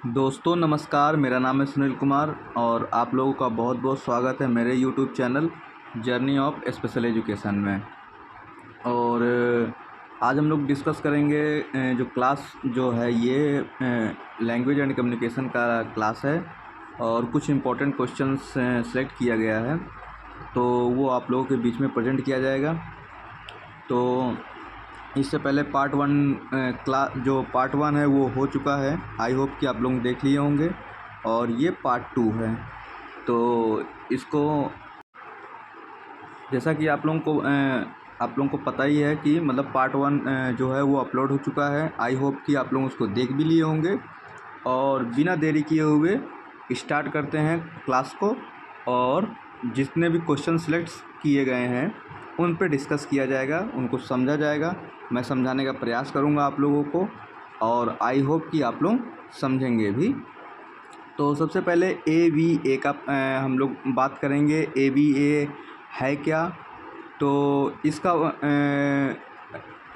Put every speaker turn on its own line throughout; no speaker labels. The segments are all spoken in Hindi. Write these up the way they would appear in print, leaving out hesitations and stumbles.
दोस्तों नमस्कार, मेरा नाम है सुनील कुमार और आप लोगों का बहुत बहुत स्वागत है मेरे YouTube channel journey of special education में। और आज हम लोग डिस्कस करेंगे जो क्लास जो है ये लैंग्वेज एंड कम्युनिकेशन का क्लास है और कुछ इम्पोर्टेंट क्वेश्चंस सेलेक्ट किया गया है, तो वो आप लोगों के बीच में प्रेजेंट किया जाएगा। तो इससे पहले पार्ट वन है वो हो चुका है, आई होप कि आप लोग देख लिए होंगे, और ये पार्ट 2 है। तो इसको जैसा कि आप लोगों को पता ही है कि मतलब पार्ट 1 जो है वो अपलोड हो चुका है। आई होप कि आप लोग उसको देख भी लिए होंगे। और बिना देरी किए हुए स्टार्ट करते हैं क्लास को, और जितने भी क्वेश्चन सिलेक्ट किए गए हैं उन पे डिस्कस किया जाएगा, उनको समझा जाएगा। मैं समझाने का प्रयास करूंगा आप लोगों को, और आई होप कि आप लोग समझेंगे भी। तो सबसे पहले ABA का हम लोग बात करेंगे। ABA है क्या? तो इसका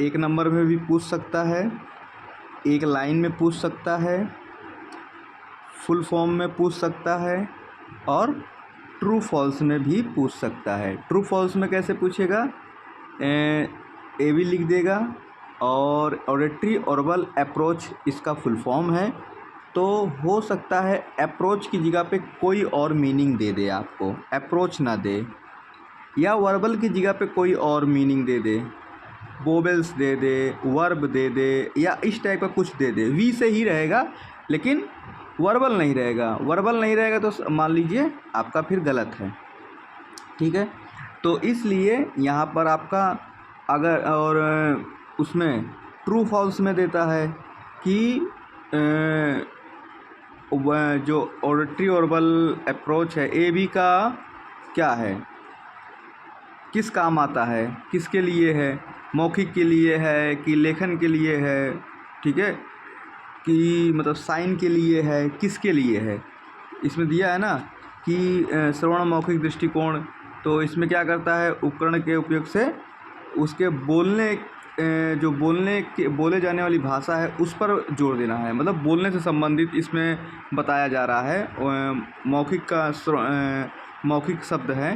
एक नंबर में भी पूछ सकता है, एक लाइन में पूछ सकता है, फुल फॉर्म में पूछ सकता है, और ट्रू फॉल्स में भी पूछ सकता है। ट्रू फॉल्स में कैसे पूछेगा? AB लिख देगा, और ऑडिटरी ऑरल अप्रोच इसका फुल फॉर्म है। तो हो सकता है अप्रोच की जगह पे कोई और मीनिंग दे दे, आपको अप्रोच ना दे, या वर्बल की जगह पे कोई और मीनिंग दे दे, वोवेल्स दे दे, वर्ब दे दे, या इस टाइप का कुछ दे दे। वी से ही रहेगा लेकिन वर्बल नहीं रहेगा। वर्बल नहीं रहेगा तो मान लीजिए आपका फिर गलत है, ठीक है। तो इसलिए यहाँ पर आपका अगर और उसमें ट्रू फॉल्स में देता है कि जो ऑडिटरी ऑरल अप्रोच है AB का क्या है, किस काम आता है, किसके लिए है, मौखिक के लिए है कि लेखन के लिए है, ठीक है, कि मतलब साइन के लिए है, किसके लिए है। इसमें दिया है ना कि श्रवण मौखिक दृष्टिकोण, तो इसमें क्या करता है, उपकरण के उपयोग से उसके जो बोले जाने वाली भाषा है उस पर जोर देना है। मतलब बोलने से संबंधित इसमें बताया जा रहा है। मौखिक शब्द है,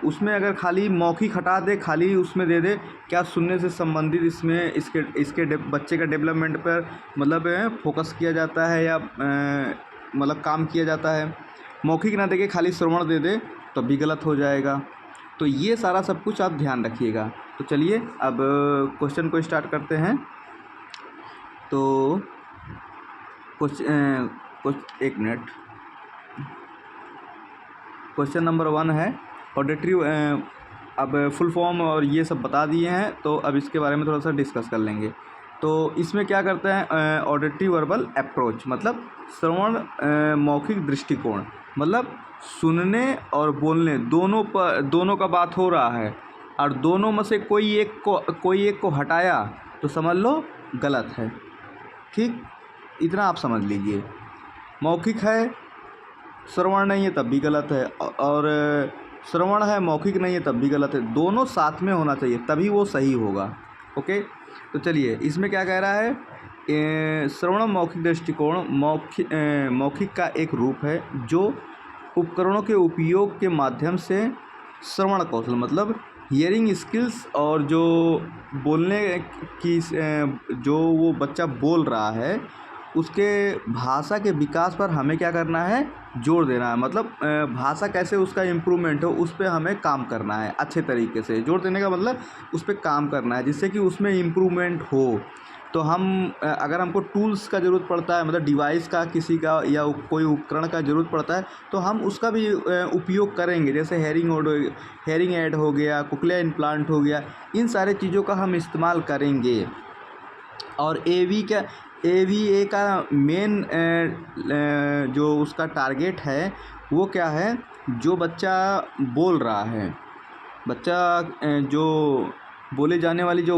उसमें अगर खाली मौखिक हटा दे, खाली उसमें दे दे क्या सुनने से संबंधित, इसमें इसके बच्चे का डेवलपमेंट पर मतलब फोकस किया जाता है या मतलब काम किया जाता है। मौखिक ना देके खाली श्रवण दे दे तो भी गलत हो जाएगा। तो ये सारा सब कुछ आप ध्यान रखिएगा। तो चलिए अब क्वेश्चन को स्टार्ट करते हैं। तो एक मिनट, क्वेश्चन नंबर 1 है ऑडिटरी। अब फुल फॉर्म और ये सब बता दिए हैं, तो अब इसके बारे में थोड़ा सा डिस्कस कर लेंगे। तो इसमें क्या करते हैं, ऑडिटरी वर्बल अप्रोच मतलब श्रवण मौखिक दृष्टिकोण, मतलब सुनने और बोलने दोनों का बात हो रहा है, और दोनों में से कोई एक को हटाया तो समझ लो गलत है, ठीक। इतना आप समझ लीजिए। मौखिक है, श्रवण नहीं है तब भी गलत है, और श्रवण है मौखिक नहीं है तब भी गलत है। दोनों साथ में होना चाहिए तभी वो सही होगा। ओके, तो चलिए इसमें क्या कह रहा है, श्रवण मौखिक दृष्टिकोण मौखिक का एक रूप है जो उपकरणों के उपयोग के माध्यम से श्रवण कौशल मतलब हियरिंग स्किल्स, और जो बोलने की जो वो बच्चा बोल रहा है उसके भाषा के विकास पर हमें क्या करना है, जोर देना है। मतलब भाषा कैसे उसका इम्प्रूवमेंट हो उस पर हमें काम करना है। अच्छे तरीके से जोर देने का मतलब उस पर काम करना है जिससे कि उसमें इम्प्रूवमेंट हो। तो हम अगर हमको टूल्स का ज़रूरत पड़ता है, मतलब डिवाइस का किसी का या कोई उपकरण का ज़रूरत पड़ता है, तो हम उसका भी उपयोग करेंगे। जैसे हेयरिंग एड हो गया, कोक्लियर इम्प्लांट हो गया, इन सारे चीज़ों का हम इस्तेमाल करेंगे। और ABA का मेन जो उसका टारगेट है वो क्या है, जो बच्चा बोल रहा है, बच्चा जो बोले जाने वाली जो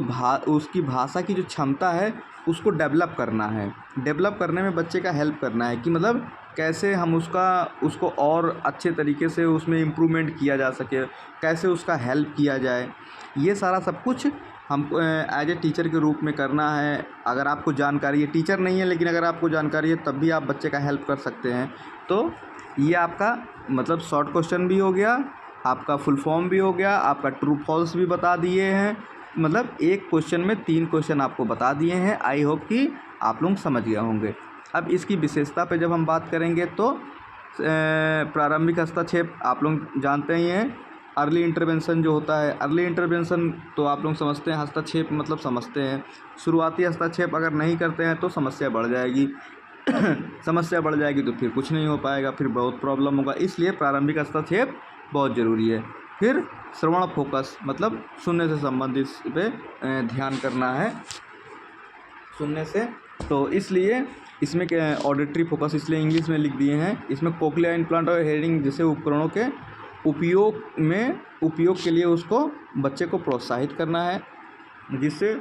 उसकी भाषा की जो क्षमता है उसको डेवलप करना है। डेवलप करने में बच्चे का हेल्प करना है कि मतलब कैसे हम उसको और अच्छे तरीके से उसमें इम्प्रूवमेंट किया जा सके, कैसे उसका हेल्प किया जाए। ये सारा सब कुछ हमको एज ए टीचर के रूप में करना है। अगर आपको जानकारी है, टीचर नहीं है लेकिन अगर आपको जानकारी है तब भी आप बच्चे का हेल्प कर सकते हैं। तो ये आपका मतलब शॉर्ट क्वेश्चन भी हो गया, आपका फुल फॉर्म भी हो गया, आपका ट्रू फॉल्स भी बता दिए हैं। मतलब एक क्वेश्चन में 3 क्वेश्चन आपको बता दिए हैं। आई होप कि आप लोग समझ गए होंगे। अब इसकी विशेषता पे जब हम बात करेंगे तो प्रारंभिक हस्तक्षेप आप लोग जानते ही हैं। अर्ली इंटरवेंशन जो होता है, अर्ली इंटरवेंशन तो आप लोग समझते हैं, हस्तक्षेप मतलब समझते हैं। शुरुआती हस्तक्षेप अगर नहीं करते हैं तो समस्या बढ़ जाएगी समस्या बढ़ जाएगी तो फिर कुछ नहीं हो पाएगा, फिर बहुत प्रॉब्लम होगा। इसलिए प्रारंभिक हस्तक्षेप बहुत ज़रूरी है। फिर श्रवण फोकस मतलब सुनने से संबंधित पे ध्यान करना है, सुनने से। तो इसलिए इसमें क्या ऑडिटरी फोकस इसलिए इंग्लिश में लिख दिए हैं। इसमें कोक्लिया इम्प्लांट और हेयरिंग जैसे उपकरणों के उपयोग के लिए उसको बच्चे को प्रोत्साहित करना है, जिससे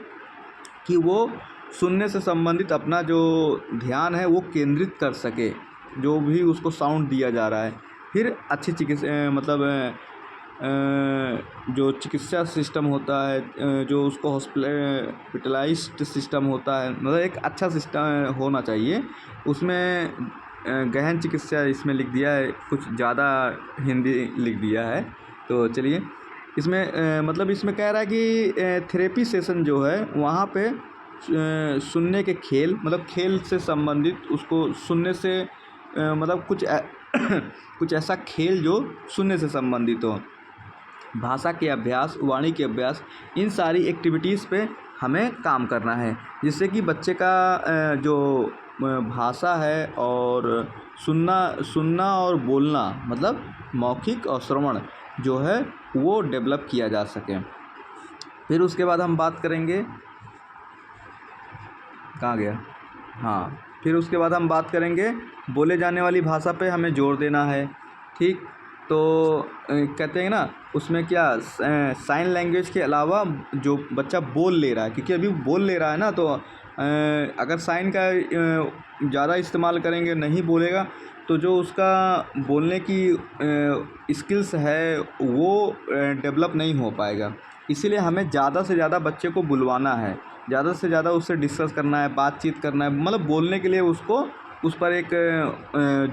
कि वो सुनने से संबंधित अपना जो ध्यान है वो केंद्रित कर सके, जो भी उसको साउंड दिया जा रहा है। फिर अच्छी चिकित्सा मतलब जो चिकित्सा सिस्टम होता है, जो उसको हॉस्पिटलाइज्ड सिस्टम होता है, मतलब एक अच्छा सिस्टम होना चाहिए। उसमें गहन चिकित्सा इसमें लिख दिया है, कुछ ज़्यादा हिंदी लिख दिया है। तो चलिए इसमें मतलब इसमें कह रहा है कि थेरेपी सेशन जो है वहाँ पे सुनने के खेल मतलब खेल से संबंधित उसको सुनने से मतलब कुछ ऐसा खेल जो सुनने से संबंधित हो, भाषा के अभ्यास, वाणी के अभ्यास, इन सारी एक्टिविटीज़ पे हमें काम करना है, जिससे कि बच्चे का जो भाषा है और सुनना और बोलना मतलब मौखिक और श्रवण जो है वो डेवलप किया जा सके। फिर उसके बाद हम बात करेंगे, कहाँ गया, हाँ, फिर उसके बाद हम बात करेंगे बोले जाने वाली भाषा पे हमें जोर देना है। ठीक, तो कहते हैं ना उसमें क्या साइन लैंग्वेज के अलावा जो बच्चा बोल ले रहा है, क्योंकि अभी बोल ले रहा है ना, तो अगर साइन का ज़्यादा इस्तेमाल करेंगे, नहीं बोलेगा, तो जो उसका बोलने की स्किल्स है वो डेवलप नहीं हो पाएगा। इसीलिए हमें ज़्यादा से ज़्यादा बच्चे को बुलवाना है, ज़्यादा से ज़्यादा उससे डिस्कस करना है, बातचीत करना है, मतलब बोलने के लिए उसको उस पर एक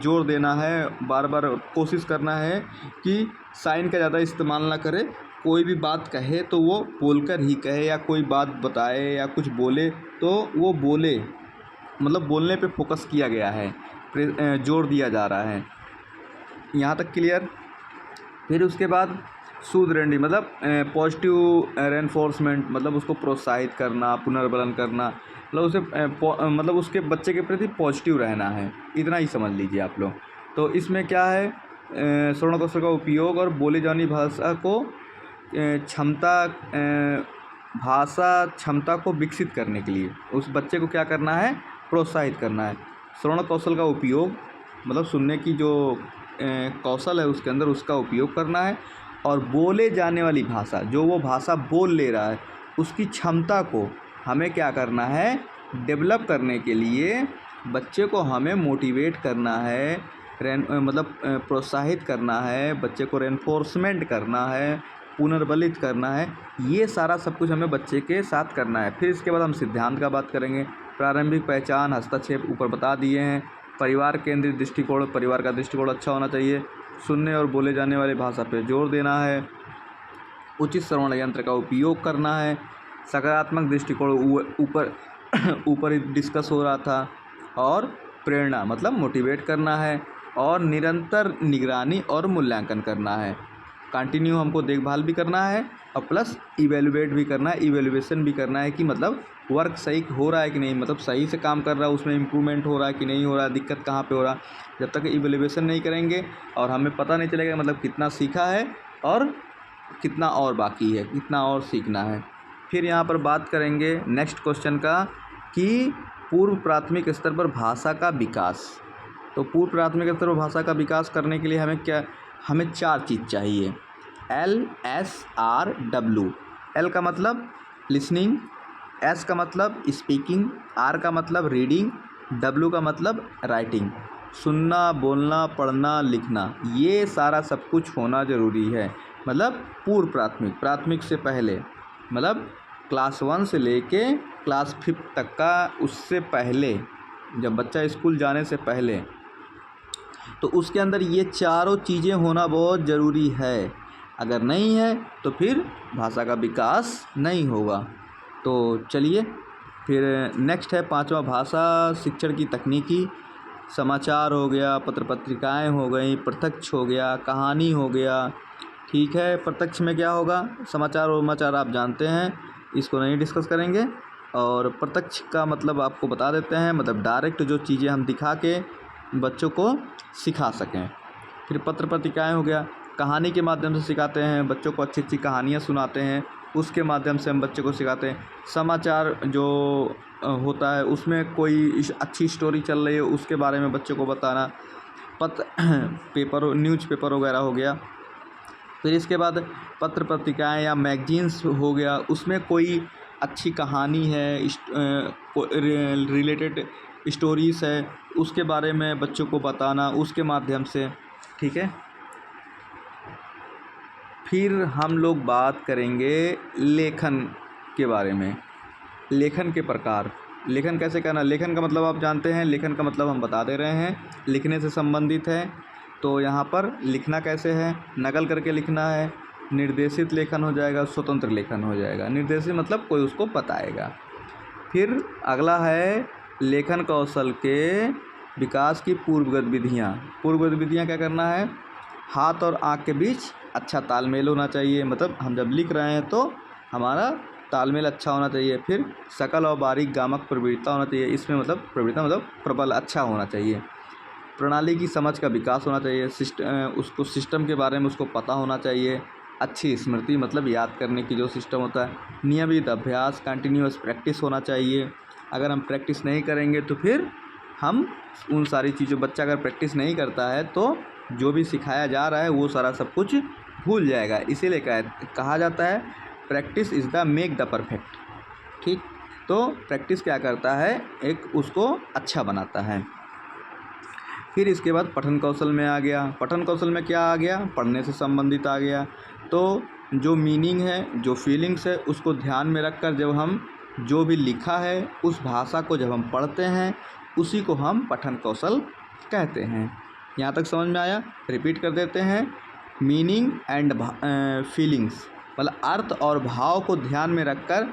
जोर देना है, बार बार कोशिश करना है कि साइन का ज़्यादा इस्तेमाल ना करे। कोई भी बात कहे तो वो बोलकर ही कहे, या कोई बात बताए या कुछ बोले तो वो बोले, मतलब बोलने पे फोकस किया गया है, जोर दिया जा रहा है। यहाँ तक क्लियर। फिर उसके बाद सुदृढ़ी मतलब पॉजिटिव रेनफोर्समेंट मतलब उसको प्रोत्साहित करना, पुनर्बलन करना, मतलब उसे मतलब उसके बच्चे के प्रति पॉजिटिव रहना है, इतना ही समझ लीजिए आप लोग। तो इसमें क्या है, श्रवण कौशल का उपयोग और बोली जानी भाषा को भाषा क्षमता को विकसित करने के लिए उस बच्चे को क्या करना है, प्रोत्साहित करना है। श्रवण कौशल का उपयोग मतलब सुनने की जो कौशल है उसके अंदर उसका उपयोग करना है, और बोले जाने वाली भाषा जो वो भाषा बोल ले रहा है उसकी क्षमता को हमें क्या करना है, डेवलप करने के लिए बच्चे को हमें मोटिवेट करना है, मतलब प्रोत्साहित करना है, बच्चे को रेनफोर्समेंट करना है, पुनर्बलित करना है। ये सारा सब कुछ हमें बच्चे के साथ करना है। फिर इसके बाद हम सिद्धांत का बात करेंगे। प्रारंभिक पहचान, हस्तक्षेप ऊपर बता दिए हैं। परिवार केंद्रित दृष्टिकोण, परिवार का दृष्टिकोण अच्छा होना चाहिए। सुनने और बोले जाने वाली भाषा पे जोर देना है। उचित श्रवण यंत्र का उपयोग करना है। सकारात्मक दृष्टिकोण ऊपर डिस्कस हो रहा था। और प्रेरणा मतलब मोटिवेट करना है, और निरंतर निगरानी और मूल्यांकन करना है। कंटिन्यू हमको देखभाल भी करना है और प्लस इवेलुएट भी करना है, इवेलुएशन भी करना है कि मतलब वर्क सही हो रहा है कि नहीं, मतलब सही से काम कर रहा है, उसमें इम्प्रूवमेंट हो रहा है कि नहीं हो रहा है, दिक्कत कहाँ पे हो रहा है। जब तक इवेलुएशन नहीं करेंगे और हमें पता नहीं चलेगा मतलब कितना सीखा है और कितना और बाकी है, कितना और सीखना है। फिर यहाँ पर बात करेंगे नेक्स्ट क्वेश्चन का कि पूर्व प्राथमिक स्तर पर भाषा का विकास। तो पूर्व प्राथमिक स्तर पर भाषा का विकास करने के लिए हमें 4 चीज़ चाहिए। LSRW। L का मतलब लिसनिंग, S का मतलब स्पीकिंग, R का मतलब रीडिंग, W का मतलब राइटिंग। सुनना, बोलना, पढ़ना, लिखना, ये सारा सब कुछ होना ज़रूरी है। मतलब पूर्व प्राथमिक से पहले, मतलब क्लास 1 से लेके क्लास 5 तक का, उससे पहले जब बच्चा स्कूल जाने से पहले, तो उसके अंदर ये चारों चीज़ें होना बहुत ज़रूरी है। अगर नहीं है तो फिर भाषा का विकास नहीं होगा। तो चलिए फिर नेक्स्ट है 5वां, भाषा शिक्षण की तकनीकी। समाचार हो गया, पत्र पत्रिकाएँ हो गई, प्रत्यक्ष हो गया, कहानी हो गया। ठीक है, प्रत्यक्ष में क्या होगा, समाचार और समाचार आप जानते हैं, इसको नहीं डिस्कस करेंगे। और प्रत्यक्ष का मतलब आपको बता देते हैं, मतलब डायरेक्ट जो चीज़ें हम दिखा के बच्चों को सिखा सकें। फिर पत्र पत्रिकाएँ हो गया, कहानी के माध्यम से सिखाते हैं, बच्चों को अच्छी अच्छी कहानियाँ सुनाते हैं, उसके माध्यम से हम बच्चों को सिखाते हैं। समाचार जो होता है उसमें कोई अच्छी स्टोरी चल रही है उसके बारे में बच्चों को बताना। पेपर, न्यूज़पेपर वगैरह हो गया। फिर इसके बाद पत्र पत्रिकाएँ या मैगजीन्स हो गया, उसमें कोई अच्छी कहानी है, रिलेटेड स्टोरीज़ है, उसके बारे में बच्चों को बताना उसके माध्यम से। ठीक है, फिर हम लोग बात करेंगे लेखन के बारे में। लेखन के प्रकार, लेखन कैसे करना। लेखन का मतलब आप जानते हैं, लेखन का मतलब हम बता दे रहे हैं, लिखने से संबंधित है। तो यहाँ पर लिखना कैसे है, नकल करके लिखना है, निर्देशित लेखन हो जाएगा, स्वतंत्र लेखन हो जाएगा। निर्देशित मतलब कोई उसको बताएगा। फिर अगला है लेखन कौशल के विकास की पूर्व गतिविधियाँ। पूर्व गतिविधियाँ क्या करना है, हाथ और आँख के बीच अच्छा तालमेल होना चाहिए, मतलब हम जब लिख रहे हैं तो हमारा तालमेल अच्छा होना चाहिए। फिर सकल और बारीक गामक प्रवृत्ता होना चाहिए, इसमें मतलब प्रवृत्ता मतलब प्रबल अच्छा होना चाहिए। प्रणाली की समझ का विकास होना चाहिए, उसको सिस्टम के बारे में उसको पता होना चाहिए। अच्छी स्मृति मतलब याद करने की जो सिस्टम होता है। नियमित अभ्यास, कंटिन्यूअस प्रैक्टिस होना चाहिए। अगर हम प्रैक्टिस नहीं करेंगे तो फिर हम उन सारी चीज़ों, बच्चा अगर प्रैक्टिस नहीं करता है तो जो भी सिखाया जा रहा है वो सारा सब कुछ भूल जाएगा। इसीलिए कहा जाता है practice is the make the perfect. ठीक, तो प्रैक्टिस क्या करता है, एक उसको अच्छा बनाता है। फिर इसके बाद पठन कौशल में आ गया। पठन कौशल में क्या आ गया, पढ़ने से संबंधित आ गया। तो जो मीनिंग है, जो फीलिंग्स है, उसको ध्यान में रखकर जब हम जो भी लिखा है उस भाषा को जब हम पढ़ते हैं उसी को हम पठन कौशल कहते हैं। यहाँ तक समझ में आया, रिपीट कर देते हैं। मीनिंग एंड फीलिंग्स मतलब अर्थ और भाव को ध्यान में रखकर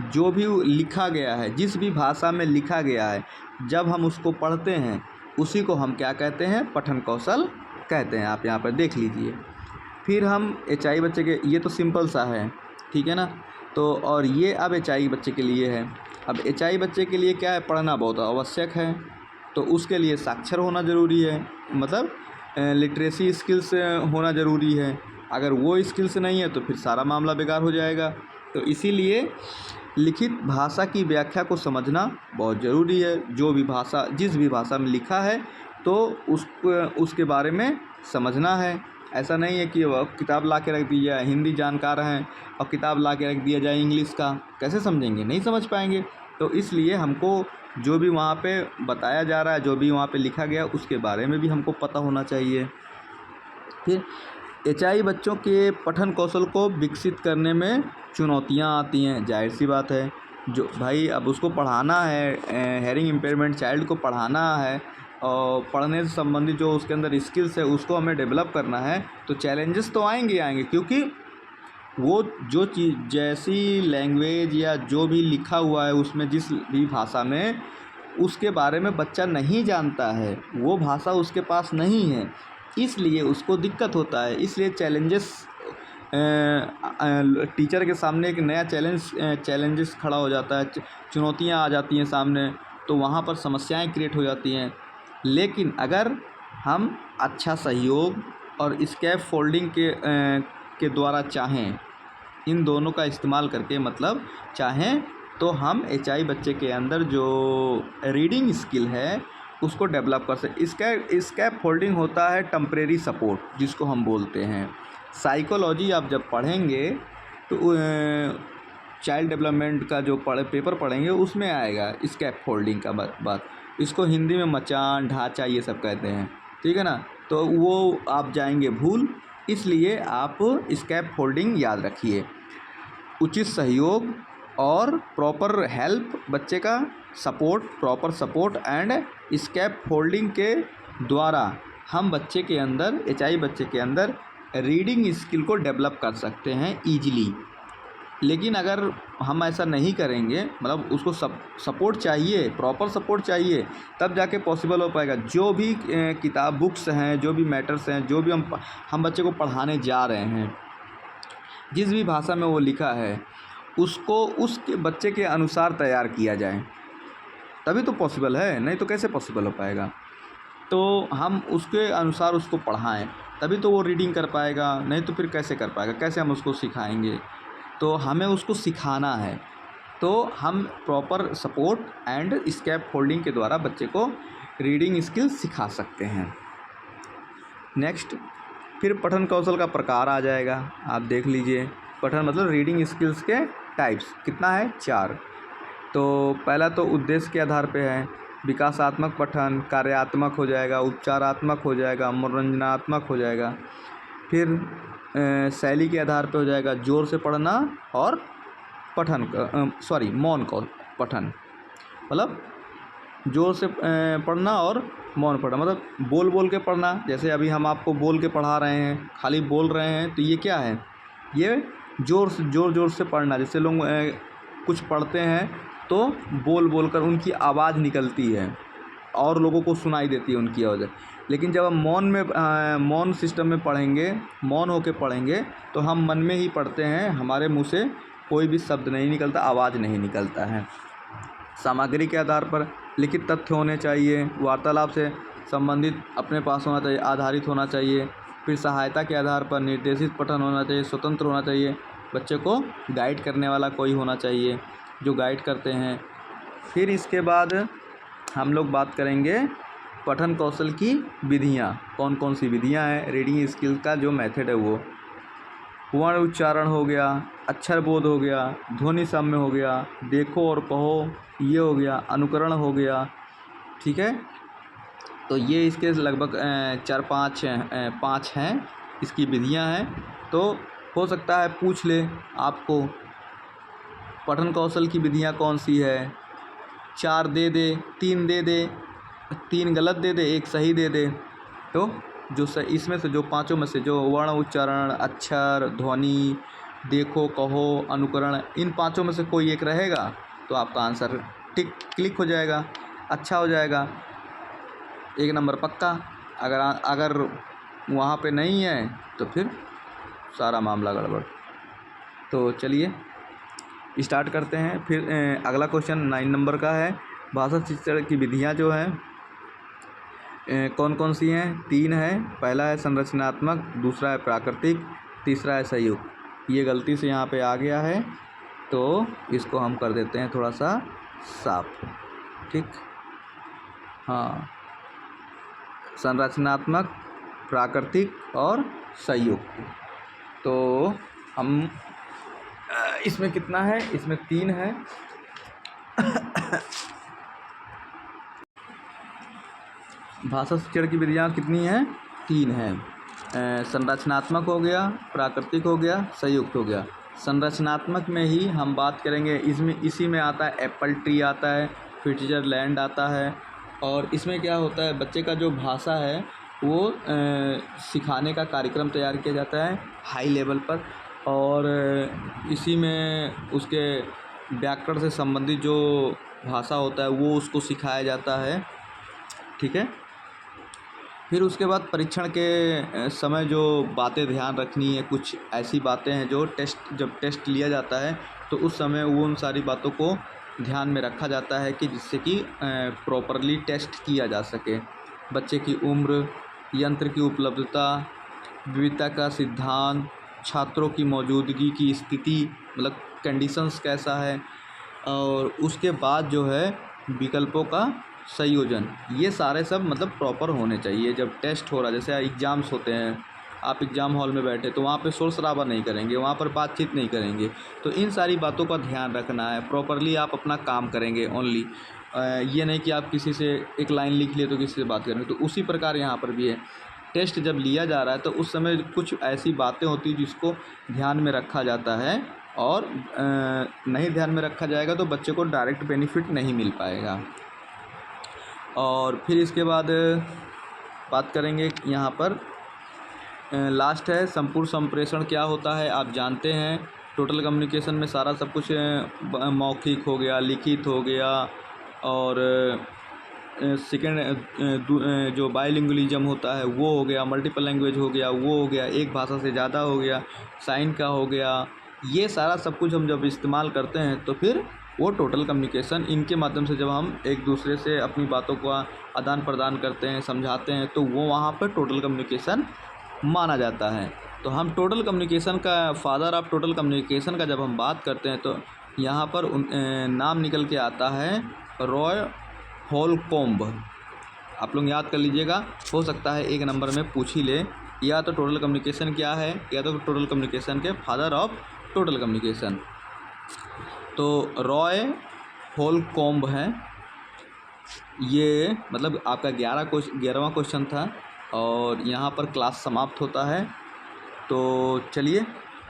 जो भी लिखा गया है, जिस भी भाषा में लिखा गया है, जब हम उसको पढ़ते हैं उसी को हम क्या कहते हैं, पठन कौशल कहते हैं। आप यहाँ पर देख लीजिए। फिर हम एचआई बच्चे के, ये तो सिंपल सा है, ठीक है ना। तो और ये अब एचआई बच्चे के लिए है। अब एचआई बच्चे के लिए क्या है, पढ़ना बहुत आवश्यक है। तो उसके लिए साक्षर होना ज़रूरी है, मतलब लिटरेसी स्किल्स होना ज़रूरी है। अगर वो स्किल्स नहीं है तो फिर सारा मामला बेकार हो जाएगा। तो इसीलिए लिखित भाषा की व्याख्या को समझना बहुत ज़रूरी है। जो भी भाषा, जिस भी भाषा में लिखा है तो उसके बारे में समझना है। ऐसा नहीं है कि किताब ला के रख दी जाए, हिंदी जानकार हैं और किताब ला के रख दिया जाए इंग्लिश का, कैसे समझेंगे, नहीं समझ पाएंगे। तो इसलिए हमको जो भी वहाँ पे बताया जा रहा है, जो भी वहाँ पे लिखा गया, उसके बारे में भी हमको पता होना चाहिए। फिर एचआई बच्चों के पठन कौशल को विकसित करने में चुनौतियाँ आती हैं, जाहिर सी बात है। जो भाई अब उसको पढ़ाना है, हेयरिंग इम्पेयरमेंट चाइल्ड को पढ़ाना है और पढ़ने से संबंधित जो उसके अंदर स्किल्स है उसको हमें डेवलप करना है, तो चैलेंजेस तो आएंगे, क्योंकि वो जो चीज़, जैसी लैंग्वेज या जो भी लिखा हुआ है उसमें, जिस भी भाषा में, उसके बारे में बच्चा नहीं जानता है, वो भाषा उसके पास नहीं है, इसलिए उसको दिक्कत होता है। इसलिए चैलेंजेस, टीचर के सामने एक नया चैलेंजेस खड़ा हो जाता है, चुनौतियाँ आ जाती हैं सामने, तो वहाँ पर समस्याएं क्रिएट हो जाती हैं। लेकिन अगर हम अच्छा सहयोग और स्कैप फोल्डिंग के द्वारा चाहें, इन दोनों का इस्तेमाल करके, मतलब चाहें तो हम एचआई बच्चे के अंदर जो रीडिंग स्किल है उसको डेवलप कर सकते। स्कैप फोल्डिंग होता है टेम्परेरी सपोर्ट, जिसको हम बोलते हैं। साइकोलॉजी आप जब पढ़ेंगे तो चाइल्ड डेवलपमेंट का जो पेपर पढ़ेंगे उसमें आएगा स्कैप फोल्डिंग का बात। इसको हिंदी में मचान, ढांचा, ये सब कहते हैं, ठीक है ना। तो वो आप जाएंगे भूल, इसलिए आप स्कैप फोल्डिंग याद रखिए। उचित सहयोग और प्रॉपर हेल्प बच्चे का support, proper support and scaffolding के द्वारा हम बच्चे के अंदर, एचआई बच्चे के अंदर रीडिंग स्किल को डेवलप कर सकते हैं ईजिली। लेकिन अगर हम ऐसा नहीं करेंगे, मतलब उसको सपोर्ट चाहिए, प्रॉपर सपोर्ट चाहिए, तब जाके पॉसिबल हो पाएगा। जो भी किताब बुक्स हैं, जो भी मैटर्स हैं, जो भी हम बच्चे को पढ़ाने जा रहे हैं, जिस भी भाषा में वो लिखा है उसको उसके बच्चे के अनुसार तैयार किया जाए, तभी तो पॉसिबल है, नहीं तो कैसे पॉसिबल हो पाएगा। तो हम उसके अनुसार उसको पढ़ाएं, तभी तो वो रीडिंग कर पाएगा, नहीं तो फिर कैसे कर पाएगा, कैसे हम उसको सिखाएंगे। तो हमें उसको सिखाना है, तो हम proper support and scaffolding के द्वारा बच्चे को रीडिंग स्किल सिखा सकते हैं। नेक्स्ट, फिर पठन कौशल का प्रकार आ जाएगा। आप देख लीजिए, पठन मतलब रीडिंग स्किल्स के टाइप्स कितना है, 4। तो पहला तो उद्देश्य के आधार पे है, विकासात्मक पठन, कार्यात्मक हो जाएगा, उपचारात्मक हो जाएगा, मनोरंजनात्मक हो जाएगा। फिर शैली के आधार पे हो जाएगा जोर से पढ़ना और पठन मौन का पठन, मतलब जोर से पढ़ना और मौन पढ़ना, मतलब बोल बोल के पढ़ना। जैसे अभी हम आपको बोल के पढ़ा रहे हैं, खाली बोल रहे हैं, तो ये क्या है, ये जोर से पढ़ना। जैसे लोग कुछ पढ़ते हैं तो बोल बोल कर उनकी आवाज़ निकलती है और लोगों को सुनाई देती है उनकी आवाज़। लेकिन जब हम मौन सिस्टम में पढ़ेंगे, मौन होकर पढ़ेंगे, तो हम मन में ही पढ़ते हैं, हमारे मुंह से कोई भी शब्द नहीं निकलता, आवाज़ नहीं निकलता है। सामग्री के आधार पर लिखित तथ्य होने चाहिए, वार्तालाप से संबंधित अपने पास होना चाहिए, आधारित होना चाहिए। फिर सहायता के आधार पर निर्देशित पठन होना चाहिए, स्वतंत्र होना चाहिए, बच्चे को गाइड करने वाला कोई होना चाहिए जो गाइड करते हैं। फिर इसके बाद हम लोग बात करेंगे पठन कौशल की विधियाँ, कौन कौन सी विधियाँ हैं। रीडिंग स्किल का जो मेथड है वो वर्ण उच्चारण हो गया, अक्षर बोध हो गया, ध्वनि साम्य हो गया, देखो और कहो ये हो गया, अनुकरण हो गया, ठीक है। तो ये इसके लगभग 4-5 हैं इसकी विधियाँ हैं। तो हो सकता है पूछ ले आपको पठन कौशल की विधियाँ कौन सी है, 4 दे दे, 3 दे दे, 3 गलत दे दे, 1 सही दे दे। तो जो इसमें से जो 5 में से जो वर्ण उच्चारण, अक्षर, ध्वनि, देखो, कहो, अनुकरण, इन 5 में से कोई एक रहेगा तो आपका आंसर क्लिक हो जाएगा, अच्छा हो जाएगा, 1 नंबर पक्का। अगर वहाँ पे नहीं है तो फिर सारा मामला गड़बड़। तो चलिए स्टार्ट करते हैं। फिर अगला क्वेश्चन 9 नंबर का है, भाषा शिक्षण की विधियाँ जो हैं कौन कौन सी हैं, 3 है। पहला है संरचनात्मक, दूसरा है प्राकृतिक, तीसरा है संयुक्त। ये गलती से यहाँ पे आ गया है तो इसको हम कर देते हैं थोड़ा सा साफ, ठीक। हाँ, संरचनात्मक, प्राकृतिक और संयुक्त। तो हम इसमें कितना है, इसमें 3 है। भाषा शिक्षण की विधियाँ कितनी हैं, 3 हैं। संरचनात्मक हो गया, प्राकृतिक हो गया, संयुक्त हो गया। संरचनात्मक में ही हम बात करेंगे, इसी में आता है एप्पल ट्री आता है, स्विट्जरलैंड आता है। और इसमें क्या होता है, बच्चे का जो भाषा है वो सिखाने का कार्यक्रम तैयार किया जाता है हाई लेवल पर, और इसी में उसके व्याकरण से संबंधित जो भाषा होता है वो उसको सिखाया जाता है, ठीक है। फिर उसके बाद परीक्षण के समय जो बातें ध्यान रखनी है, कुछ ऐसी बातें हैं जो जब टेस्ट लिया जाता है तो उस समय वो उन सारी बातों को ध्यान में रखा जाता है कि जिससे कि प्रॉपरली टेस्ट किया जा सके। बच्चे की उम्र, यंत्र की उपलब्धता, विविधता का सिद्धांत, छात्रों की मौजूदगी की स्थिति, मतलब कंडीशंस कैसा है, और उसके बाद जो है विकल्पों का संयोजन, ये सारे सब मतलब प्रॉपर होने चाहिए। जब टेस्ट हो रहा है, जैसे एग्ज़ाम्स होते हैं, आप एग्ज़ाम हॉल में बैठे तो वहाँ पे शोर शराबा नहीं करेंगे, वहाँ पर बातचीत नहीं करेंगे, तो इन सारी बातों का ध्यान रखना है। प्रॉपरली आप अपना काम करेंगे ओनली, ये नहीं कि आप किसी से एक लाइन लिख लिए तो किसी से बात करेंगे। तो उसी प्रकार यहाँ पर भी है, टेस्ट जब लिया जा रहा है तो उस समय कुछ ऐसी बातें होती हैं जिसको ध्यान में रखा जाता है और नहीं ध्यान में रखा जाएगा तो बच्चे को डायरेक्ट बेनिफिट नहीं मिल पाएगा। और फिर इसके बाद बात करेंगे यहाँ पर लास्ट है संपूर्ण संप्रेषण क्या होता है। आप जानते हैं टोटल कम्युनिकेशन में सारा सब कुछ मौखिक हो गया, लिखित हो गया, और सेकेंड जो बाइलिंगुअलिज्म होता है वो हो गया, मल्टीपल लैंग्वेज हो गया वो हो गया, एक भाषा से ज़्यादा हो गया, साइन का हो गया। ये सारा सब कुछ हम जब इस्तेमाल करते हैं तो फिर वो टोटल कम्युनिकेशन, इनके माध्यम से जब हम एक दूसरे से अपनी बातों का आदान प्रदान करते हैं, समझाते हैं, तो वो वहाँ पर टोटल कम्युनिकेशन माना जाता है। तो हम टोटल कम्युनिकेशन का फादर ऑफ टोटल कम्युनिकेशन का जब हम बात करते हैं तो यहाँ पर नाम निकल के आता है रॉय होलकॉम्ब। आप लोग याद कर लीजिएगा, हो सकता है एक नंबर में पूछ ही ले, या तो टोटल कम्युनिकेशन क्या है, या तो टोटल कम्युनिकेशन के फादर ऑफ टोटल कम्युनिकेशन। तो रॉय होलकॉम्ब है ये, मतलब आपका 11वां क्वेश्चन था और यहाँ पर क्लास समाप्त होता है। तो चलिए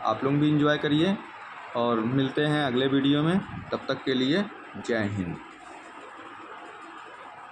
आप लोग भी एंजॉय करिए और मिलते हैं अगले वीडियो में। तब तक के लिए जय हिंद।